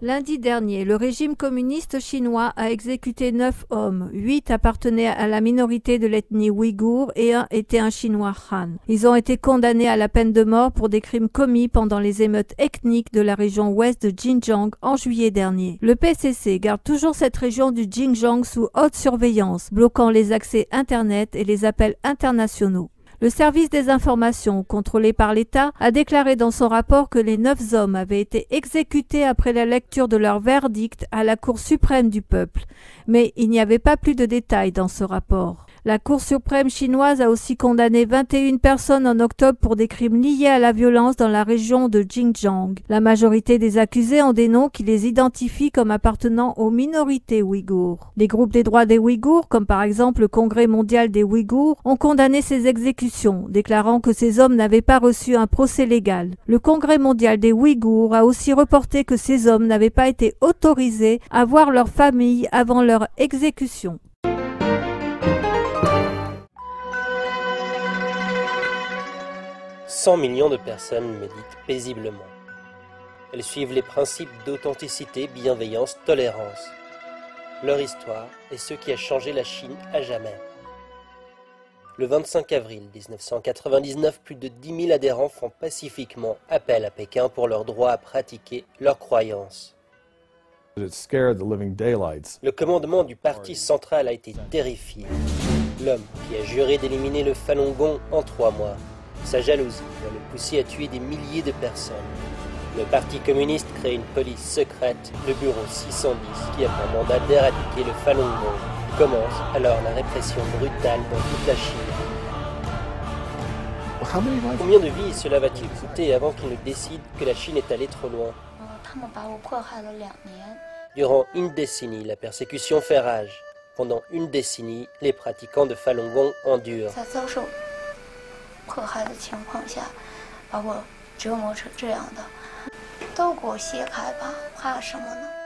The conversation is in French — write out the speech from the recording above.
Lundi dernier, le régime communiste chinois a exécuté 9 hommes. 8 appartenaient à la minorité de l'ethnie ouïghour et 1 était un Chinois Han. Ils ont été condamnés à la peine de mort pour des crimes commis pendant les émeutes ethniques de la région ouest de Xinjiang en juillet dernier. Le PCC garde toujours cette région du Xinjiang sous haute surveillance, bloquant les accès Internet et les appels internationaux. Le service des informations, contrôlé par l'État, a déclaré dans son rapport que les 9 hommes avaient été exécutés après la lecture de leur verdict à la Cour suprême du peuple. Mais il n'y avait pas plus de détails dans ce rapport. La Cour suprême chinoise a aussi condamné 21 personnes en octobre pour des crimes liés à la violence dans la région de Xinjiang. La majorité des accusés ont des noms qui les identifient comme appartenant aux minorités ouïghours. Les groupes des droits des Ouïghours, comme par exemple le Congrès mondial des Ouïghours, ont condamné ces exécutions, déclarant que ces hommes n'avaient pas reçu un procès légal. Le Congrès mondial des Ouïghours a aussi reporté que ces hommes n'avaient pas été autorisés à voir leur famille avant leur exécution. 100 millions de personnes méditent paisiblement. Elles suivent les principes d'authenticité, bienveillance, tolérance. Leur histoire est ce qui a changé la Chine à jamais. Le 25 avril 1999, plus de 10 000 adhérents font pacifiquement appel à Pékin pour leur droit à pratiquer leurs croyances. Le commandement du parti central a été terrifié. L'homme qui a juré d'éliminer le Falun Gong en 3 mois. Sa jalousie va le pousser à tuer des milliers de personnes. Le Parti communiste crée une police secrète, le bureau 610, qui a pour mandat d'éradiquer le Falun Gong. Commence alors la répression brutale dans toute la Chine. Combien de vies cela va-t-il coûter avant qu'ils ne décident que la Chine est allée trop loin? Durant une décennie, la persécution fait rage. Pendant une décennie, les pratiquants de Falun Gong endurent. 迫害的情况下，把我折磨成这样的，都给我卸开吧，怕什么呢？